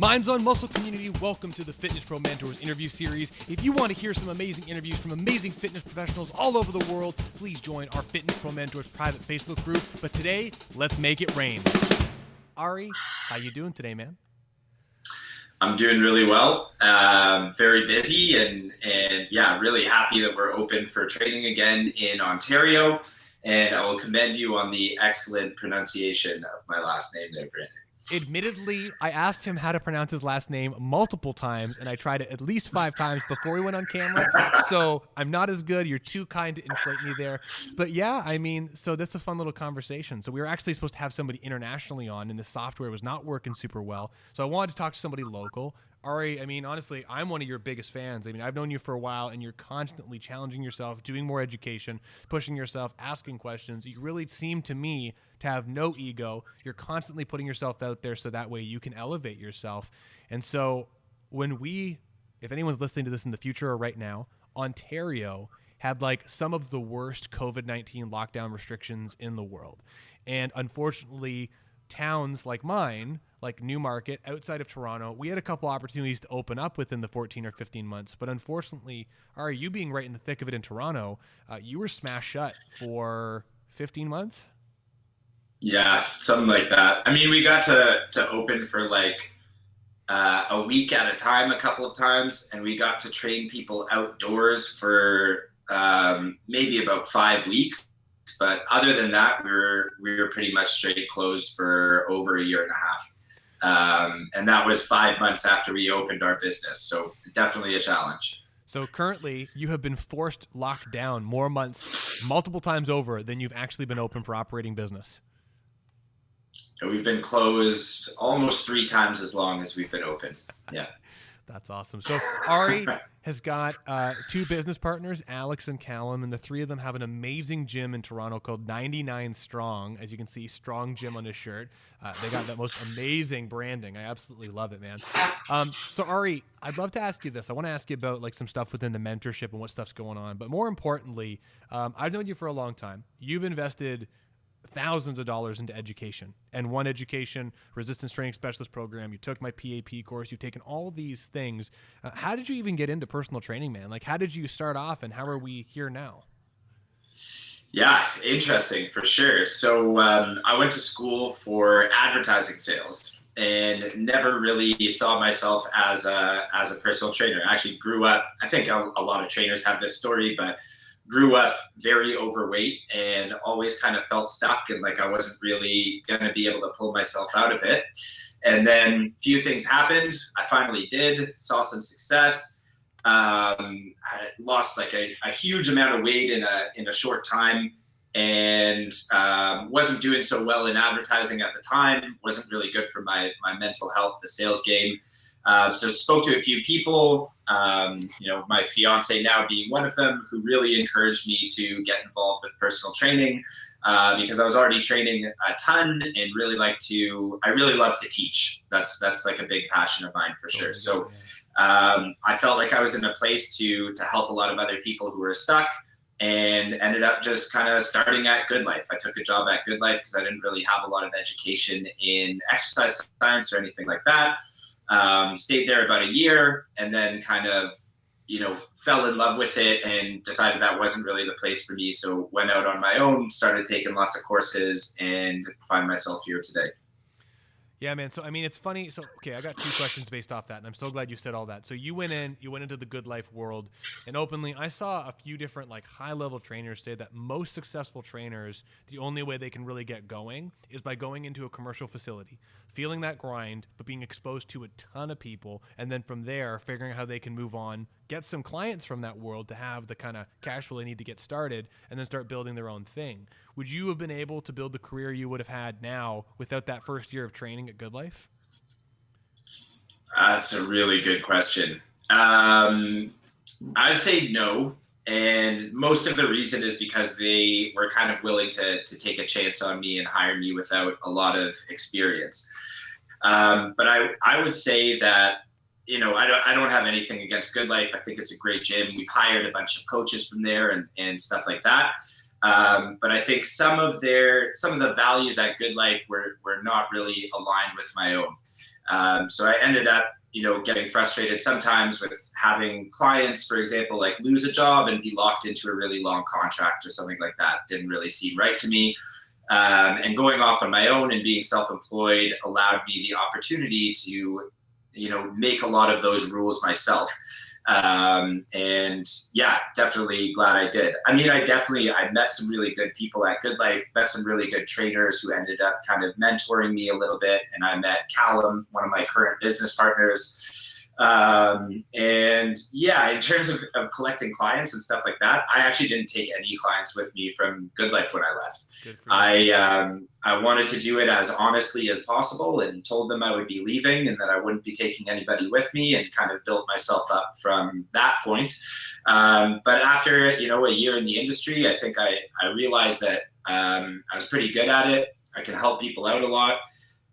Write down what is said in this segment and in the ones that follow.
Minds on Muscle community, welcome to the Fitness Pro Mentors interview series. If you want to hear some amazing interviews from amazing fitness professionals all over the world, please join our Fitness Pro Mentors private Facebook group. But today, let's make it rain. Ari, how you doing today, man? I'm doing really well. Very busy and yeah, really happy that we're open for training again in Ontario. And I will commend you on the excellent pronunciation of my last name there, Brandon. Admittedly, I asked him how to pronounce his last name multiple times, and I tried it at least 5 times before we went on camera. So I'm not as good. You're too kind to inflate me there. But yeah, I mean, so that's a fun little conversation. So we were actually supposed to have somebody internationally on, and the software was not working super well. So I wanted to talk to somebody local. Ari, I mean, honestly, I'm one of your biggest fans. I mean, I've known you for a while, and you're constantly challenging yourself, doing more education, pushing yourself, asking questions. You really seem to me to have no ego. You're constantly putting yourself out there so that way you can elevate yourself. And so if anyone's listening to this in the future or right now, Ontario had like some of the worst COVID-19 lockdown restrictions in the world. And unfortunately, towns like mine, like Newmarket, outside of Toronto, we had a couple opportunities to open up within the 14 or 15 months. But unfortunately, Ari, you being right in the thick of it in Toronto, you were smashed shut for 15 months? Yeah, something like that. I mean, we got to open for like a week at a time a couple of times, and we got to train people outdoors for maybe about 5 weeks. But other than that, we were pretty much straight closed for over a year and a half. And that was 5 months after we opened our business. So definitely a challenge. So currently you have been forced locked down more months, multiple times over than you've actually been open for operating business. And we've been closed almost 3 times as long as we've been open. Yeah. That's awesome. So Ari has got 2 business partners, Alex and Callum, and the 3 of them have an amazing gym in Toronto called 99 Strong. As you can see, Strong Gym on his shirt. They got that most amazing branding. I absolutely love it, man. So Ari, I'd love to ask you this. I want to ask you about like some stuff within the mentorship and what stuff's going on. But more importantly, I've known you for a long time. You've invested thousands of dollars into education, and one education resistance training specialist program. You took my PAP course. You've taken all these things. How did you even get into personal training, man? Like, how did you start off, and how are we here now? Yeah, interesting for sure. So I went to school for advertising sales and never really saw myself as a personal trainer. I actually grew up, I think a lot of trainers have this story, but grew up very overweight and always kind of felt stuck and like I wasn't really going to be able to pull myself out of it. And then a few things happened. I finally did, saw some success. I lost like a huge amount of weight in a short time, and wasn't doing so well in advertising at the time. Wasn't really good for my mental health, the sales game. So spoke to a few people, my fiance now being one of them, who really encouraged me to get involved with personal training because I was already training a ton and I really love to teach. That's like a big passion of mine for sure. So I felt like I was in a place to help a lot of other people who were stuck, and ended up just kind of starting at Good Life. I took a job at Good Life because I didn't really have a lot of education in exercise science or anything like that. Stayed there about a year and then kind of, fell in love with it and decided that wasn't really the place for me. So went out on my own, started taking lots of courses, and find myself here today. Yeah, man. So, I mean, it's funny. So, okay, I got 2 questions based off that, and I'm so glad you said all that. So you went into the Good Life world, and openly, I saw a few different like high-level trainers say that most successful trainers, the only way they can really get going is by going into a commercial facility, feeling that grind, but being exposed to a ton of people, and then from there, figuring out how they can move on, get some clients from that world to have the kind of cash flow they need to get started, and then start building their own thing. Would you have been able to build the career you would have had now without that first year of training at Good Life? That's a really good question. I'd say no. And most of the reason is because they were kind of willing to take a chance on me and hire me without a lot of experience. But I would say that, I don't have anything against Good Life. I think it's a great gym. We've hired a bunch of coaches from there and stuff like that. But I think some of the values at Good Life were not really aligned with my own. So I ended up, getting frustrated sometimes with having clients, for example, like lose a job and be locked into a really long contract or something like that. Didn't really seem right to me. And going off on my own and being self-employed allowed me the opportunity to, make a lot of those rules myself. And yeah, definitely glad I did. I mean, I met some really good people at Good Life, met some really good trainers who ended up kind of mentoring me a little bit. And I met Callum, one of my current business partners. And yeah, in terms of collecting clients and stuff like that, I actually didn't take any clients with me from Good Life when I left. Good for you. I wanted to do it as honestly as possible and told them I would be leaving and that I wouldn't be taking anybody with me, and kind of built myself up from that point. But after, a year in the industry, I think I realized that I was pretty good at it. I can help people out a lot.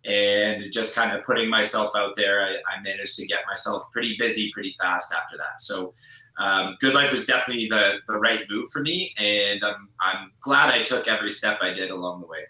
And just kind of putting myself out there, I managed to get myself pretty busy pretty fast after that. So Good Life was definitely the right move for me. And I'm glad I took every step I did along the way.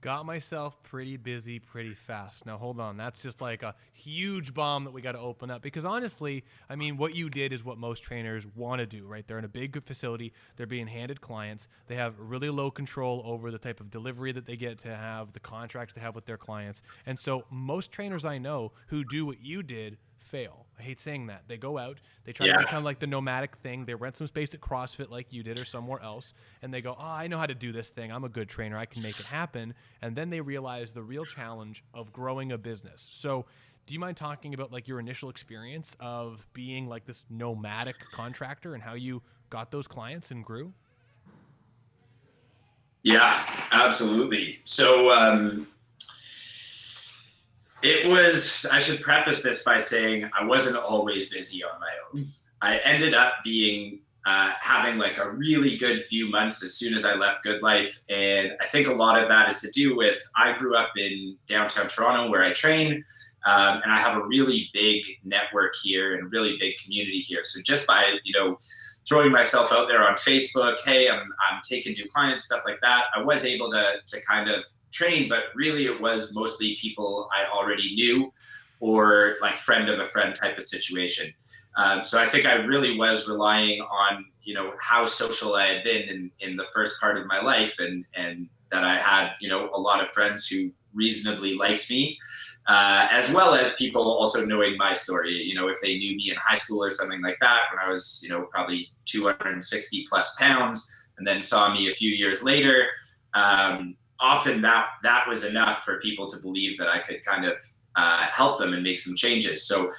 Got myself pretty busy pretty fast. Now, hold on. That's just like a huge bomb that we got to open up, because honestly, I mean, what you did is what most trainers want to do, right? They're in a big facility. They're being handed clients. They have really low control over the type of delivery that they get to have, the contracts they have with their clients. And so most trainers I know who do what you did fail. I hate saying that. They go out, they try to do kind of like the nomadic thing. They rent some space at CrossFit like you did or somewhere else, and they go, oh, I know how to do this thing. I'm a good trainer. I can make it happen. And then they realize the real challenge of growing a business. So do you mind talking about like your initial experience of being like this nomadic contractor and how you got those clients and grew? Yeah, absolutely. So, I should preface this by saying I wasn't always busy on my own. I ended up having like a really good few months as soon as I left Good Life. And I think a lot of that is to do with, I grew up in downtown Toronto where I train. And I have a really big network here and really big community here. So just by, throwing myself out there on Facebook, hey, I'm taking new clients, stuff like that, I was able to kind of train, but really it was mostly people I already knew, or like friend of a friend type of situation. So I think I really was relying on, how social I had been in the first part of my life, and that I had, a lot of friends who reasonably liked me, as well as people also knowing my story. If they knew me in high school or something like that, when I was, probably 260 plus pounds, and then saw me a few years later, often that was enough for people to believe that I could kind of help them and make some changes. So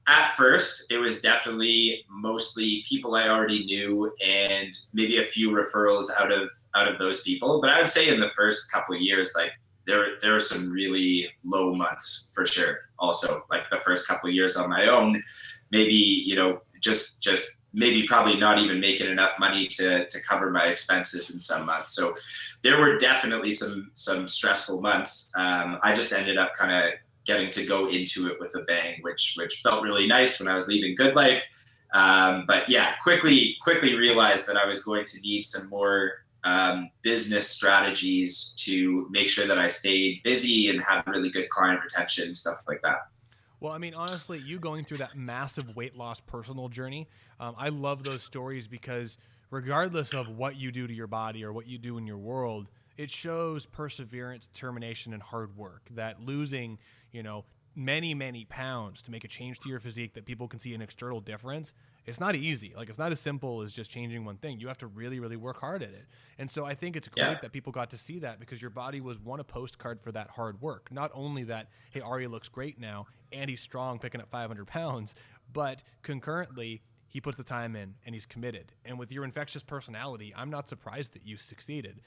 at first, it was definitely mostly people I already knew, and maybe a few referrals out of those people. But I would say in the first couple of years, like there were some really low months for sure. Also, like the first couple of years on my own, maybe just maybe probably not even making enough money to cover my expenses in some months. So there were definitely some stressful months. I just ended up kind of getting to go into it with a bang, which felt really nice when I was leaving Good Life. But yeah, quickly realized that I was going to need some more business strategies to make sure that I stayed busy and had really good client retention, stuff like that. Well, I mean, honestly, you going through that massive weight loss personal journey, I love those stories, because regardless of what you do to your body or what you do in your world, it shows perseverance, determination, and hard work. That losing, many, many pounds to make a change to your physique that people can see an external difference, it's not easy. Like, it's not as simple as just changing one thing. You have to really, really work hard at it. And so I think it's great that people got to see that, because your body was a postcard for that hard work. Not only that, hey, Arya looks great now and he's strong picking up 500 pounds, but concurrently, he puts the time in and he's committed. And with your infectious personality, I'm not surprised that you succeeded.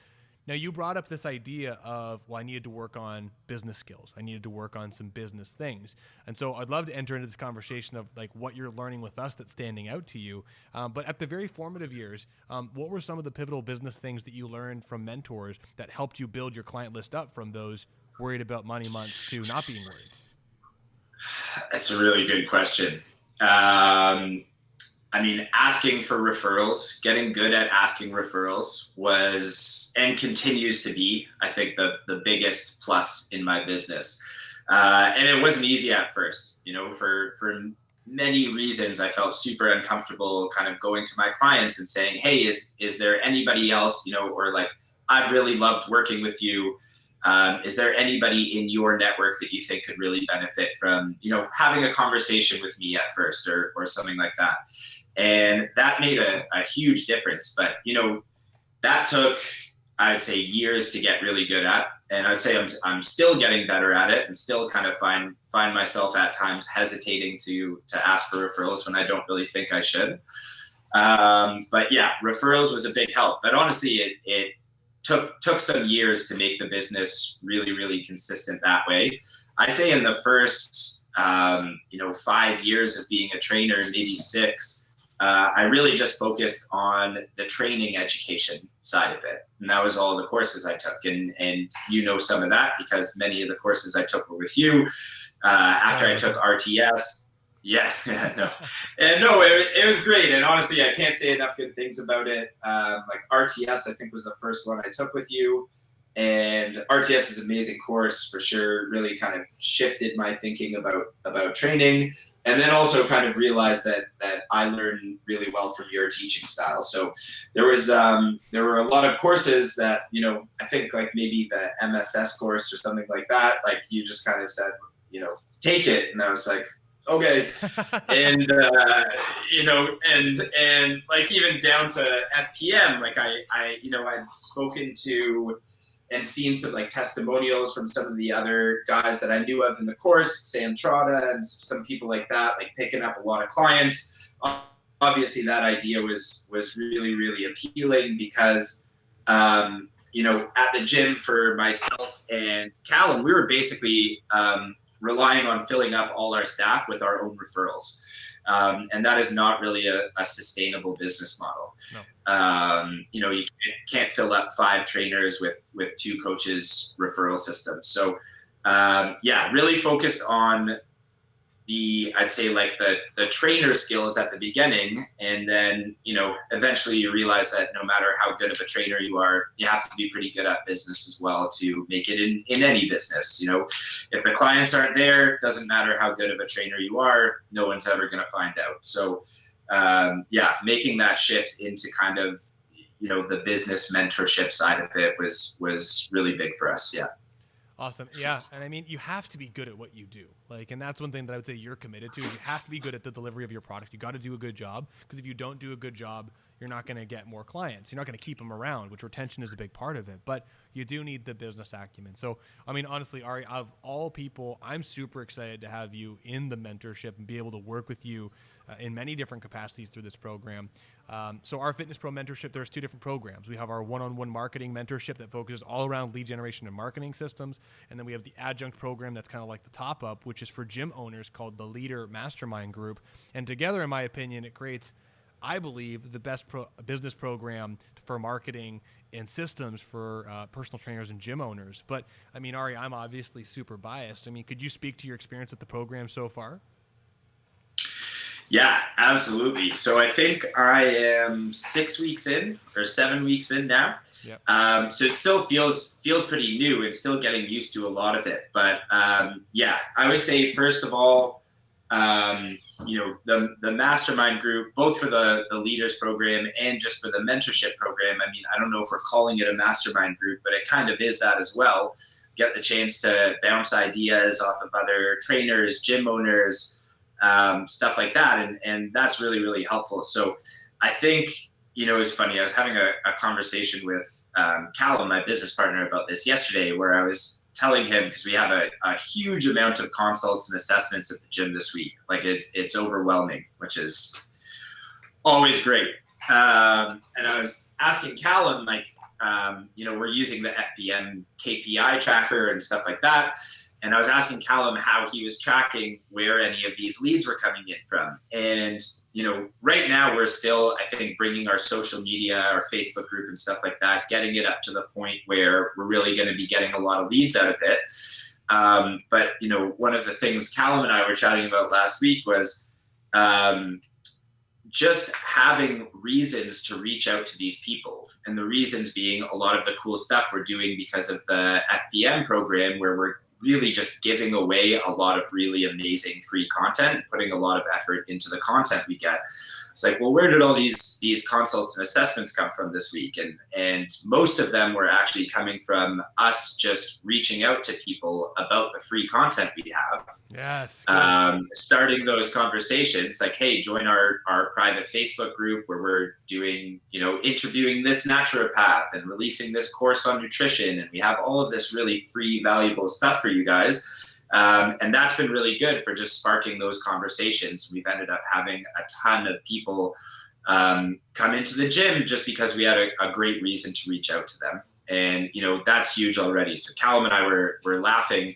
Now, you brought up this idea of, well, I needed to work on business skills. I needed to work on some business things. And so I'd love to enter into this conversation of like what you're learning with us that's standing out to you. But at the very formative years, what were some of the pivotal business things that you learned from mentors that helped you build your client list up from those worried about money months to not being worried? That's a really good question. I mean, asking for referrals, getting good at asking referrals was and continues to be, I think, the biggest plus in my business. And it wasn't easy at first, for many reasons. I felt super uncomfortable kind of going to my clients and saying, hey, is there anybody else, or like, I've really loved working with you. Is there anybody in your network that you think could really benefit from, having a conversation with me at first, or something like that? And that made a huge difference. But, that took, I'd say, years to get really good at. And I'd say I'm still getting better at it, and still kind of find myself at times hesitating to ask for referrals when I don't really think I should. But yeah, referrals was a big help. But honestly, it took some years to make the business really, really consistent that way. I'd say in the first, 5 years of being a trainer, maybe 6, I really just focused on the training education side of it. And that was all the courses I took. And some of that because many of the courses I took were with you. After I took RTS, yeah, no. And no, it was great. And honestly, I can't say enough good things about it. Like RTS, I think was the first one I took with you. And RTS is an amazing course for sure. Really kind of shifted my thinking about training. And then also kind of realized that I learned really well from your teaching style. So there were a lot of courses that, I think like maybe the MSS course or something like that, like you just kind of said, take it. And I was like, okay. And, and like even down to FPM, like I'd spoken to and seen some like testimonials from some of the other guys that I knew of in the course, Sam Trotta and some people like that, like picking up a lot of clients. Obviously that idea was really, really appealing because, at the gym for myself and Callum, we were basically relying on filling up all our staff with our own referrals. And that is not really a sustainable business model. No. You can't fill up 5 trainers with 2 coaches referral systems. So, really focused on I'd say like the trainer skills at the beginning. And then, eventually you realize that no matter how good of a trainer you are, you have to be pretty good at business as well to make it in any business. If the clients aren't there, doesn't matter how good of a trainer you are, no one's ever going to find out. So, making that shift into kind of, the business mentorship side of it was really big for us. Yeah. Awesome. Yeah. And I mean, you have to be good at what you do. And that's one thing that I would say you're committed to. You have to be good at the delivery of your product. You got to do a good job, because if you don't do a good job, you're not going to get more clients. You're not going to keep them around, which retention is a big part of it. But you do need the business acumen. So, I mean, honestly, Ari, of all people, I'm super excited to have you in the mentorship and be able to work with you in many different capacities through this program. So our Fitness Pro mentorship, there's 2 different programs. We have our one-on-one marketing mentorship that focuses all around lead generation and marketing systems. And then we have the adjunct program that's kind of like the top up, which is for gym owners, called the Leader Mastermind Group. And together, in my opinion, it creates, I believe, the best business program for marketing and systems for personal trainers and gym owners. But I mean, Ari, I'm obviously super biased. I mean, could you speak to your experience with the program so far? Yeah, absolutely. So I think I am 6 weeks in or 7 weeks in now. Yep. So it still feels pretty new and still getting used to a lot of it. But I would say, first of all, the mastermind group, both for the leaders program and just for the mentorship program. I mean, I don't know if we're calling it a mastermind group, but it kind of is that as well. Get the chance to bounce ideas off of other trainers, gym owners, stuff like that. And that's really, really helpful. So I think, it's funny. I was having a conversation with Callum, my business partner, about this yesterday, where I was telling him, because we have a huge amount of consults and assessments at the gym this week. Like it's overwhelming, which is always great. And I was asking Callum, we're using the FBM KPI tracker and stuff like that. And I was asking Callum how he was tracking where any of these leads were coming in from. And, right now we're still, I think, bringing our social media, our Facebook group and stuff like that, getting it up to the point where we're really going to be getting a lot of leads out of it. But, one of the things Callum and I were chatting about last week was just having reasons to reach out to these people. And the reasons being a lot of the cool stuff we're doing because of the FBM program, where we're really just giving away a lot of really amazing free content, putting a lot of effort into the content we get. It's like, well, where did all these consults and assessments come from this week? And most of them were actually coming from us just reaching out to people about the free content we have. Yes. Starting those conversations like, hey, join our private Facebook group where we're doing, interviewing this naturopath and releasing this course on nutrition. And we have all of this really free, valuable stuff for you guys. And that's been really good for just sparking those conversations. We've ended up having a ton of people come into the gym just because we had a great reason to reach out to them. And, that's huge already. So Callum and I were laughing.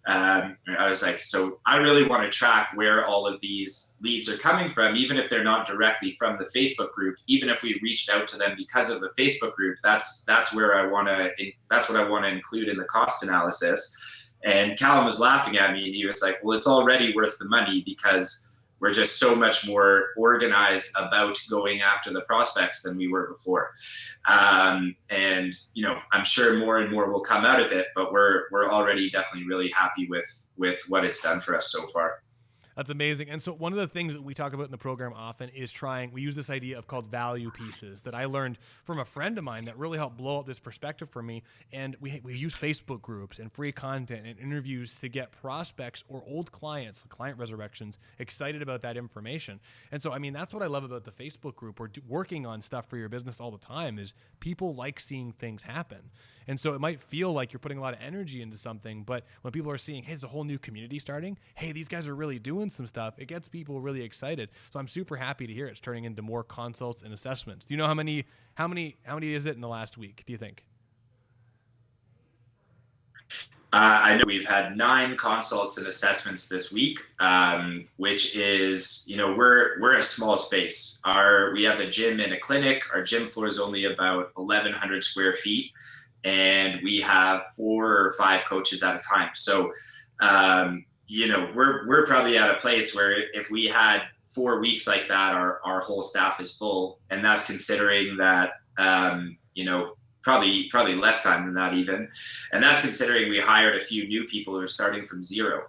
I was like, so I really want to track where all of these leads are coming from, even if they're not directly from the Facebook group. Even if we reached out to them because of the Facebook group, that's what I want to include in the cost analysis. And Callum was laughing at me and he was like, well, it's already worth the money because we're just so much more organized about going after the prospects than we were before. And, I'm sure more and more will come out of it, but we're already definitely really happy with what it's done for us so far. That's amazing. And so one of the things that we talk about in the program often is we use this idea of called value pieces that I learned from a friend of mine that really helped blow up this perspective for me. And we use Facebook groups and free content and interviews to get prospects or old clients, client resurrections, excited about that information. And so, that's what I love about the Facebook group. We're working on stuff for your business all the time is people like seeing things happen. And so it might feel like you're putting a lot of energy into something, but when people are seeing, hey, there's a whole new community starting. Hey, these guys are really doing some stuff. It gets people really excited. So I'm super happy to hear it's turning into more consults and assessments. Do you know how many is it in the last week, do you think? I know we've had 9 consults and assessments this week, which is, we're a small space. We have a gym and a clinic. Our gym floor is only about 1,100 square feet, and we have 4 or 5 coaches at a time. So, we're probably at a place where if we had 4 weeks like that, our whole staff is full, and that's considering that, probably less time than that even. And that's considering we hired a few new people who are starting from zero.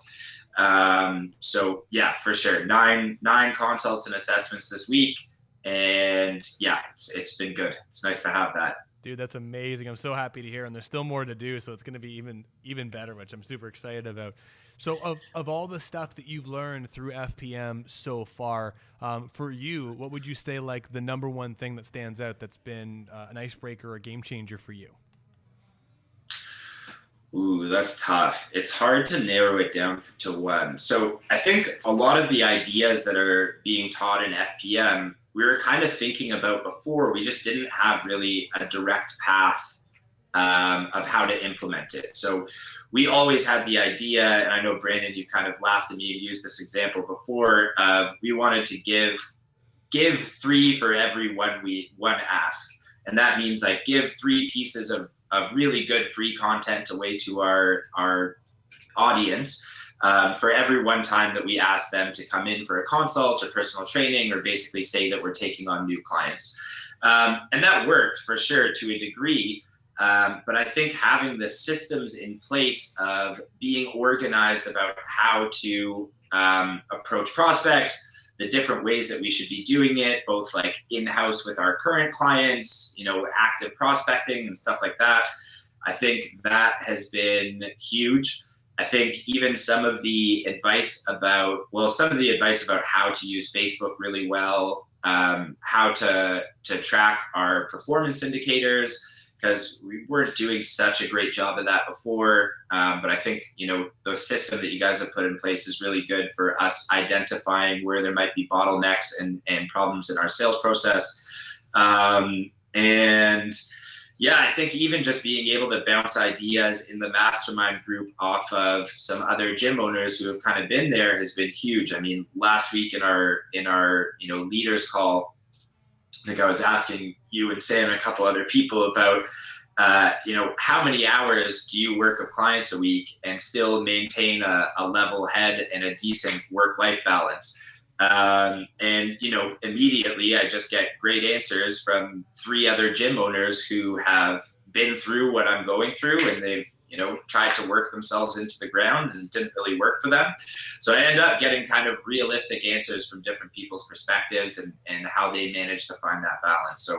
So yeah, for sure. Nine consults and assessments this week. And yeah, it's been good. It's nice to have that. Dude, that's amazing. I'm so happy to hear. And there's still more to do. So it's going to be even better, which I'm super excited about. So of all the stuff that you've learned through FPM so far, for you, what would you say like the number one thing that stands out that's been an icebreaker or a game changer for you? Ooh, that's tough. It's hard to narrow it down to one. So I think a lot of the ideas that are being taught in FPM, we were kind of thinking about before. We just didn't have really a direct path of how to implement it. So we always had the idea, and I know, Brandon, you've kind of laughed at me and used this example before, of we wanted to give 3 for every one ask. And that means like give 3 pieces of really good free content away to our audience for every one time that we ask them to come in for a consult or personal training, or basically say that we're taking on new clients. And that worked for sure to a degree. But I think having the systems in place of being organized about how to approach prospects, the different ways that we should be doing it, both like in-house with our current clients, active prospecting and stuff like that. I think that has been huge. I think even some of the advice about how to use Facebook really well, how to track our performance indicators, because we weren't doing such a great job of that before. But I think, the system that you guys have put in place is really good for us identifying where there might be bottlenecks and problems in our sales process. And yeah, I think even just being able to bounce ideas in the mastermind group off of some other gym owners who have kind of been there has been huge. I mean, last week in our leaders call, I think I was asking you and Sam and a couple other people about, how many hours do you work with clients a week and still maintain a level head and a decent work-life balance? And, immediately I just get great answers from 3 other gym owners who have been through what I'm going through, and they've, tried to work themselves into the ground and it didn't really work for them. So I end up getting kind of realistic answers from different people's perspectives and how they manage to find that balance. So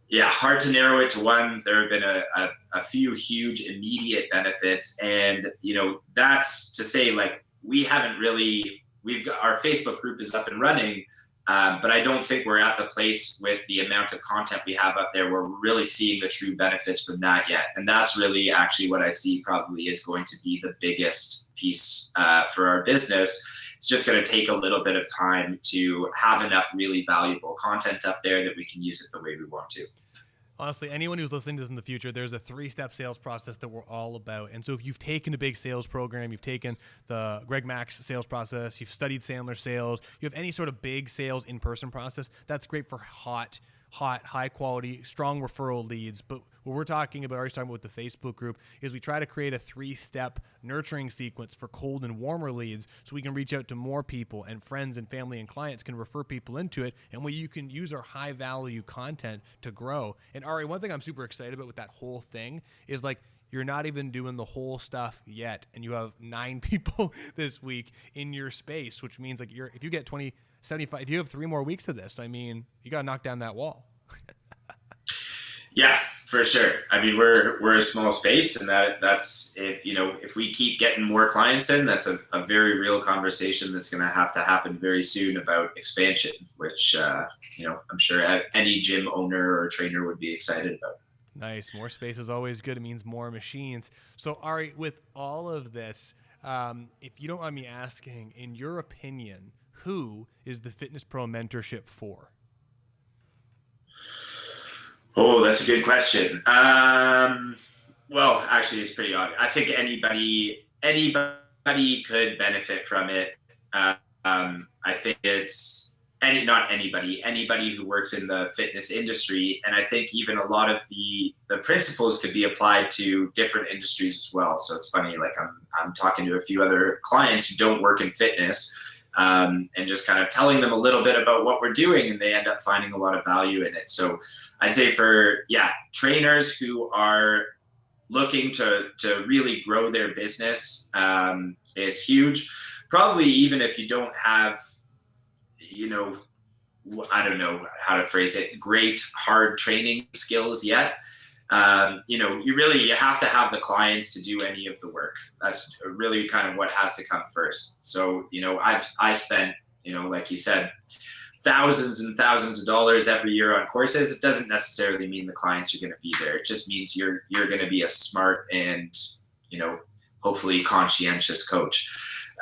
yeah, hard to narrow it to one. There have been a few huge immediate benefits. And, that's to say, like, we've got our Facebook group is up and running, but I don't think we're at the place with the amount of content we have up there where we're really seeing the true benefits from that yet. And that's really actually what I see probably is going to be the biggest piece for our business. It's just going to take a little bit of time to have enough really valuable content up there that we can use it the way we want to. Honestly, anyone who's listening to this in the future, there's a 3-step sales process that we're all about. And so if you've taken a big sales program, you've taken the Greg Mack's sales process, you've studied Sandler sales, you have any sort of big sales in-person process, that's great for hot, high quality, strong referral leads. But what we're talking about, already talking about with the Facebook group, is we try to create a 3-step nurturing sequence for cold and warmer leads so we can reach out to more people, and friends and family and clients can refer people into it, and where you can use our high value content to grow. And Ari, one thing I'm super excited about with that whole thing is, like, you're not even doing the whole stuff yet, and you have 9 people this week in your space, which means, like, if you get 20, 75, if you have 3 more weeks of this, I mean, you got to knock down that wall. Yeah, for sure. I mean, we're a small space, and that's if we keep getting more clients in, that's a very real conversation that's going to happen very soon about expansion, which I'm sure any gym owner or trainer would be excited about. Nice. More space is always good. It means more machines. So Ari, with all of this, if you don't mind me asking, in your opinion, who is the Fitness Pro mentorship for? Oh, that's a good question. Well, actually, it's pretty obvious. I think anybody could benefit from it. I think it's not anybody who works in the fitness industry, and I think even a lot of the principles could be applied to different industries as well. So it's funny, like I'm talking to a few other clients who don't work in fitness, and just kind of telling them a little bit about what we're doing, and they end up finding a lot of value in it. So I'd say for trainers who are looking to really grow their business, it's huge. Probably even if you don't have, I don't know how to phrase it, great hard training skills yet. You have to have the clients to do any of the work. That's really kind of what has to come first. So, I spent, like you said, thousands and thousands of dollars every year on courses. It doesn't necessarily mean the clients are going to be there. It just means you're going to be a smart and, hopefully conscientious coach.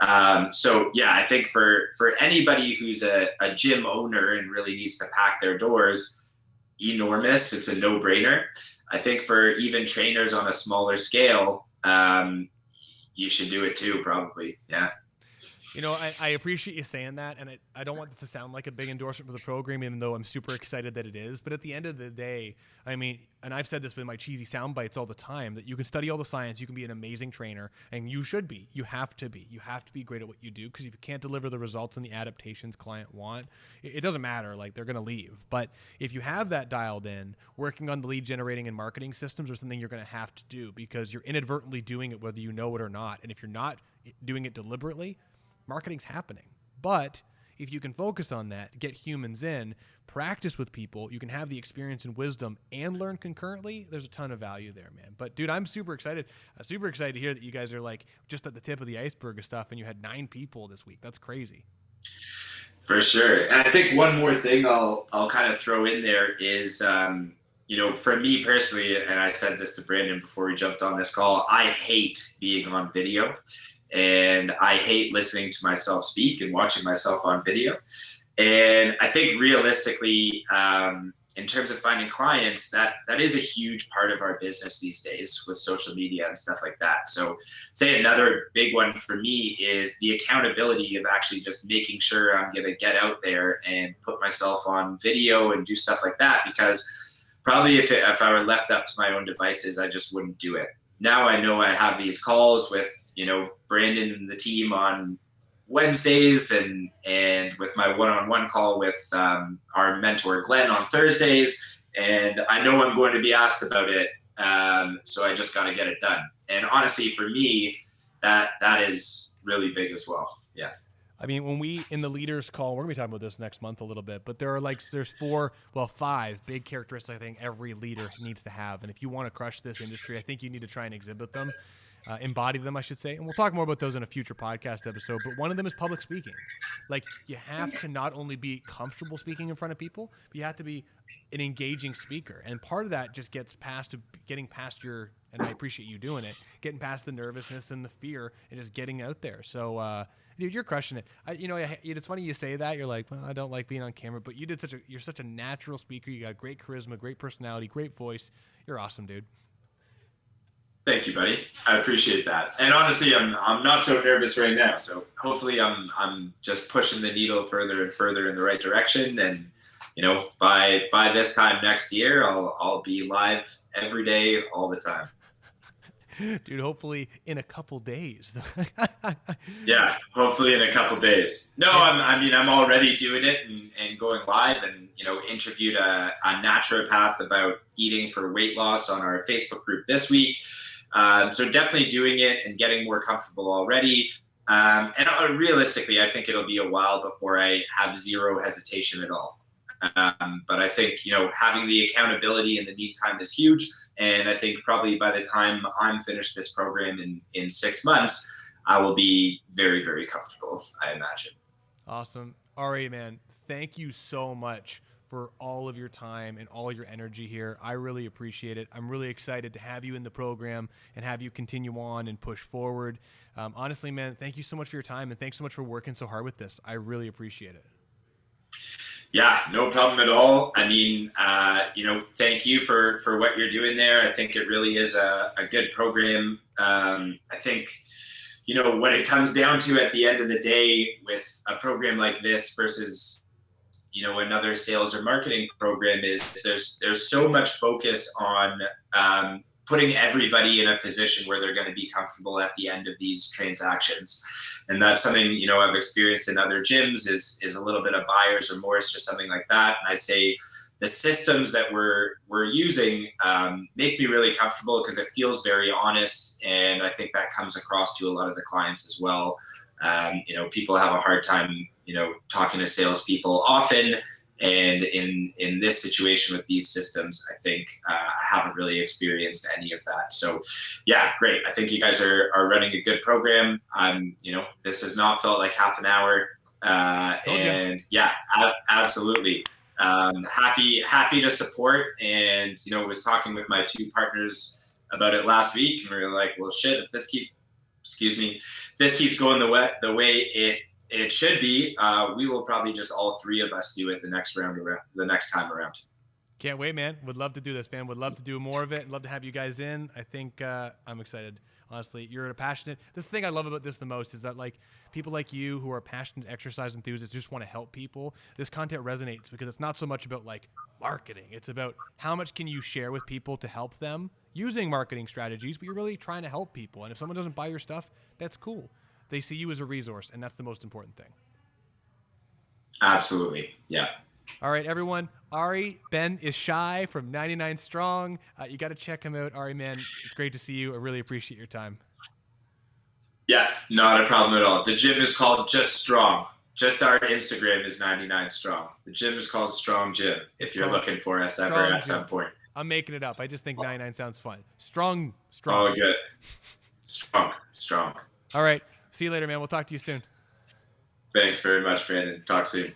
I think for anybody who's a gym owner and really needs to pack their doors, enormous. It's a no-brainer. I think for even trainers on a smaller scale, you should do it too, probably. Yeah. I appreciate you saying that, and I don't want this to sound like a big endorsement for the program, even though I'm super excited that it is. But at the end of the day, I mean, and I've said this with my cheesy sound bites all the time, that you can study all the science, you can be an amazing trainer, and you should be. You have to be. You have to be great at what you do, because if you can't deliver the results and the adaptations client want, it doesn't matter. Like, they're going to leave. But if you have that dialed in, working on the lead generating and marketing systems are something you're going to have to do, because you're inadvertently doing it whether you know it or not. And if you're not doing it deliberately, marketing's happening. But if you can focus on that, get humans in, practice with people, you can have the experience and wisdom and learn concurrently. There's a ton of value there, man. But dude, I'm super excited. Super excited to hear that you guys are like just at the tip of the iceberg of stuff, and you had 9 people this week. That's crazy. For sure. And I think one more thing I'll kind of throw in there is, for me personally, and I said this to Brandon before we jumped on this call, I hate being on video. And I hate listening to myself speak and watching myself on video. And I think realistically, in terms of finding clients, that is a huge part of our business these days with social media and stuff like that. So say another big one for me is the accountability of actually just making sure I'm going to get out there and put myself on video and do stuff like that, because probably if I were left up to my own devices, I just wouldn't do it. Now I know I have these calls with Brandon and the team on Wednesdays, and with my one-on-one call with our mentor Glenn on Thursdays, and I know I'm going to be asked about it So I just got to get it done. And honestly, for me, that is really big as well. Yeah. I mean, when we in the leaders call, we're gonna be talking about this next month a little bit, but there's five big characteristics I think every leader needs to have, and if you want to crush this industry, I think you need to try and exhibit them, embody them, I should say, and we'll talk more about those in a future podcast episode. But one of them is public speaking. Like, you have to not only be comfortable speaking in front of people, but you have to be an engaging speaker, and part of that just getting past your. And I appreciate you doing it, getting past the nervousness and the fear, and just getting out there. So, dude, you're crushing it. It's funny you say that. You're like, well, I don't like being on camera, but you're such a natural speaker. You got great charisma, great personality, great voice. You're awesome, dude. Thank you, buddy. I appreciate that. And honestly, I'm not so nervous right now. So hopefully, I'm just pushing the needle further and further in the right direction. And by this time next year, I'll be live every day, all the time. Dude, hopefully in a couple days. Yeah, hopefully in a couple days. No, I'm already doing it and going live, and interviewed a naturopath about eating for weight loss on our Facebook group this week. So definitely doing it and getting more comfortable already. And realistically, I think it'll be a while before I have zero hesitation at all. But I think, having the accountability in the meantime is huge. And I think probably by the time I'm finished this program in 6 months, I will be very, very comfortable, I imagine. Awesome. Ari, man, thank you so much for all of your time and all your energy here. I really appreciate it. I'm really excited to have you in the program and have you continue on and push forward. Honestly, man, thank you so much for your time, and thanks so much for working so hard with this. I really appreciate it. Yeah, no problem at all. I mean, thank you for what you're doing there. I think it really is a good program. I think, what it comes down to at the end of the day with a program like this versus, another sales or marketing program is there's so much focus on putting everybody in a position where they're going to be comfortable at the end of these transactions. And that's something, I've experienced in other gyms is a little bit of buyer's remorse or something like that. And I'd say the systems that we're using make me really comfortable because it feels very honest. And I think that comes across to a lot of the clients as well. People have a hard time, talking to salespeople often. And in this situation with these systems, I think I haven't really experienced any of that. So, yeah, great. I think you guys are running a good program. This has not felt like half an hour. And yeah, absolutely. Happy to support. And, was talking with my two partners about it last week, and we were like, well, shit, if this keeps going the way it should be, we will probably just all three of us do it the next time around. Can't wait, man. Would love to do this, man. Would love to do more of it. Love to have you guys in. I think I'm excited. Honestly, you're passionate. This thing I love about this the most is that, like, people like you who are passionate exercise enthusiasts just want to help people. This content resonates because it's not so much about like marketing. It's about how much can you share with people to help them using marketing strategies, but you're really trying to help people. And if someone doesn't buy your stuff, that's cool. They see you as a resource, and that's the most important thing. Absolutely. Yeah. All right, everyone. Ari Benishai from 99 Strong. You got to check him out. Ari, man, it's great to see you. I really appreciate your time. Yeah, not a problem at all. The gym is called Just Strong. Just our Instagram is 99 Strong. The gym is called Strong Gym if you're looking for us ever at some point. I'm making it up. I just think 99 sounds fun. Strong. Oh, good. Strong. All right. See you later, man. We'll talk to you soon. Thanks very much, Brandon. Talk soon.